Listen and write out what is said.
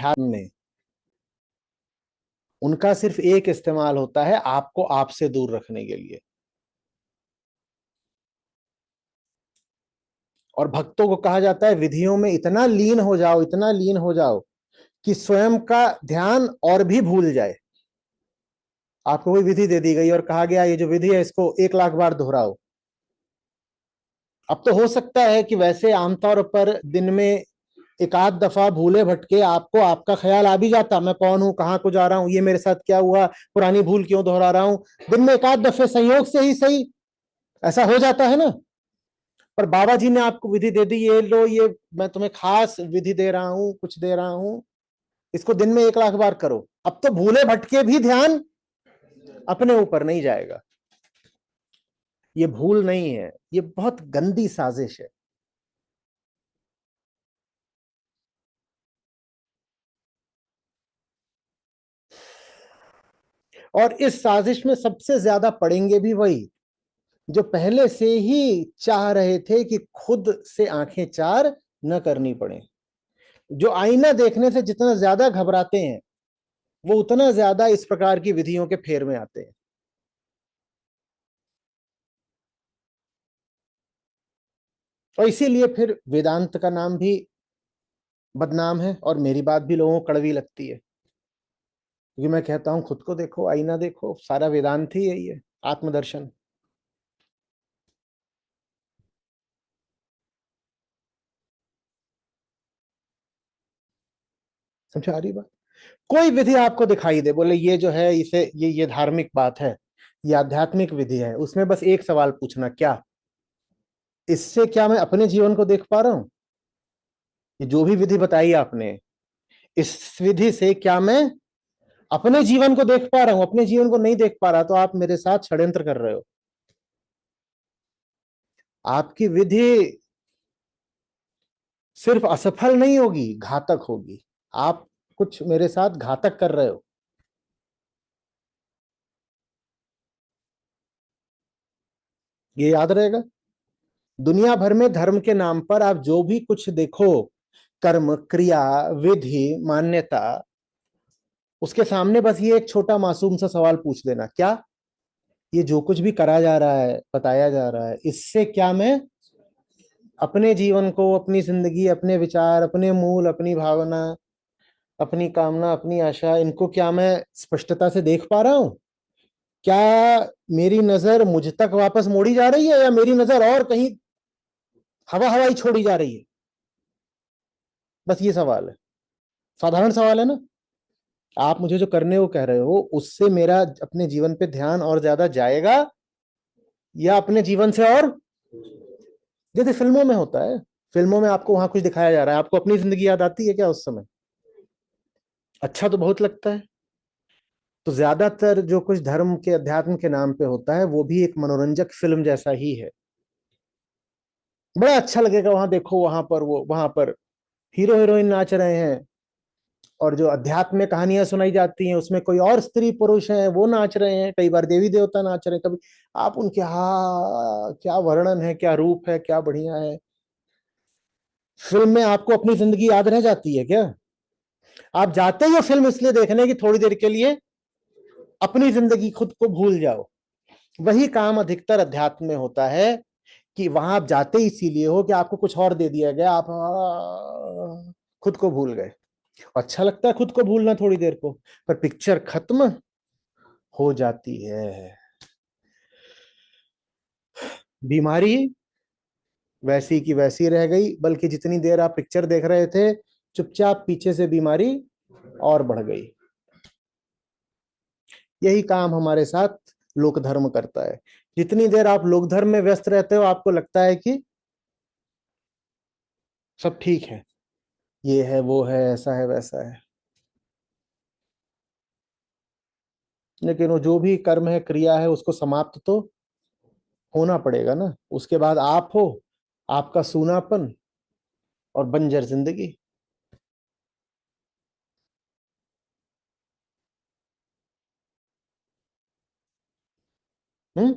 अध्यात्म में उनका सिर्फ एक इस्तेमाल होता है, आपको आपसे दूर रखने के लिए। और भक्तों को कहा जाता है विधियों में इतना लीन हो जाओ, इतना लीन हो जाओ कि स्वयं का ध्यान और भी भूल जाए। आपको कोई विधि दे दी गई और कहा गया ये जो विधि है इसको 1 लाख बार दोहराओ। अब तो हो सकता है कि वैसे आमतौर पर दिन में एक आध दफा भूले भटके आपको आपका ख्याल आ भी जाता, मैं कौन हूं, कहां को जा रहा हूं, ये मेरे साथ क्या हुआ, पुरानी भूल क्यों दोहरा रहा हूं। दिन में एक आध दफे संयोग से ही सही ऐसा हो जाता है ना। पर बाबा जी ने आपको विधि दे दी, ये लो, ये मैं तुम्हें खास विधि दे रहा हूं, कुछ दे रहा हूं, इसको दिन में 1 लाख बार करो। अब तो भूले भटके भी ध्यान अपने ऊपर नहीं जाएगा। ये भूल नहीं है, ये बहुत गंदी साजिश है। और इस साजिश में सबसे ज्यादा पड़ेंगे भी वही जो पहले से ही चाह रहे थे कि खुद से आंखें चार न करनी पड़े। जो आईना देखने से जितना ज्यादा घबराते हैं वो उतना ज्यादा इस प्रकार की विधियों के फेर में आते हैं। और इसीलिए फिर वेदांत का नाम भी बदनाम है और मेरी बात भी लोगों को कड़वी लगती है, क्योंकि मैं कहता हूं खुद को देखो, आईना देखो, सारा वेदांत ही यही है, आत्मदर्शन। समझ आ रही बात। कोई विधि आपको दिखाई दे, बोले ये जो है इसे ये धार्मिक बात है, ये आध्यात्मिक विधि है, उसमें बस एक सवाल पूछना, क्या इससे क्या मैं अपने जीवन को देख पा रहा हूं? ये जो भी विधि बताई आपने, इस विधि से क्या मैं अपने जीवन को देख पा रहा हूं? अपने जीवन को नहीं देख पा रहा तो आप मेरे साथ षड्यंत्र कर रहे हो। आपकी विधि सिर्फ असफल नहीं होगी, घातक होगी। आप कुछ मेरे साथ घातक कर रहे हो। ये याद रहेगा। दुनिया भर में धर्म के नाम पर आप जो भी कुछ देखो, कर्म, क्रिया, विधि, मान्यता, उसके सामने बस ये एक छोटा मासूम सा सवाल पूछ लेना, क्या ये जो कुछ भी करा जा रहा है, बताया जा रहा है, इससे क्या मैं अपने जीवन को, अपनी जिंदगी, अपने विचार, अपने मूल, अपनी भावना, अपनी कामना, अपनी आशा, इनको क्या मैं स्पष्टता से देख पा रहा हूं? क्या मेरी नजर मुझ तक वापस मोड़ी जा रही है या मेरी नजर और कहीं हवा हवाई छोड़ी जा रही है? बस ये सवाल है। साधारण सवाल है ना। आप मुझे जो करने को कह रहे हो उससे मेरा अपने जीवन पे ध्यान और ज्यादा जाएगा या अपने जीवन से और, जैसे फिल्मों में होता है, फिल्मों में आपको वहां कुछ दिखाया जा रहा है, आपको अपनी जिंदगी याद आती है क्या उस समय? अच्छा तो बहुत लगता है। तो ज्यादातर जो कुछ धर्म के, अध्यात्म के नाम पे होता है वो भी एक मनोरंजक फिल्म जैसा ही है। बड़ा अच्छा लगेगा वहां देखो, वहां पर वो, वहां पर हीरो हीरोइन नाच रहे हैं, और जो अध्यात्म में कहानियां सुनाई जाती हैं उसमें कोई और स्त्री पुरुष हैं वो नाच रहे हैं, कई बार देवी देवता नाच रहे हैं, कभी आप उनके, हाँ क्या वर्णन है, क्या रूप है, क्या बढ़िया है। फिल्म में आपको अपनी जिंदगी याद रह जाती है क्या? आप जाते ही हो फिल्म इसलिए देखने की थोड़ी देर के लिए अपनी जिंदगी खुद को भूल जाओ। वही काम अधिकतर अध्यात्म में होता है कि वहां आप जाते ही इसीलिए हो कि आपको कुछ और दे दिया गया, आप खुद को भूल गए। अच्छा लगता है खुद को भूलना थोड़ी देर को, पर पिक्चर खत्म हो जाती है। बीमारी वैसी की वैसी रह गई, बल्कि जितनी देर आप पिक्चर देख रहे थे चुपचाप पीछे से बीमारी और बढ़ गई। यही काम हमारे साथ लोक धर्म करता है। जितनी देर आप लोक धर्म में व्यस्त रहते हो आपको लगता है कि सब ठीक है, ये है वो है, ऐसा है वैसा है। लेकिन वो जो भी कर्म है, क्रिया है, उसको समाप्त तो होना पड़ेगा ना। उसके बाद आप हो, आपका सूनापन और बंजर जिंदगी। हम्म।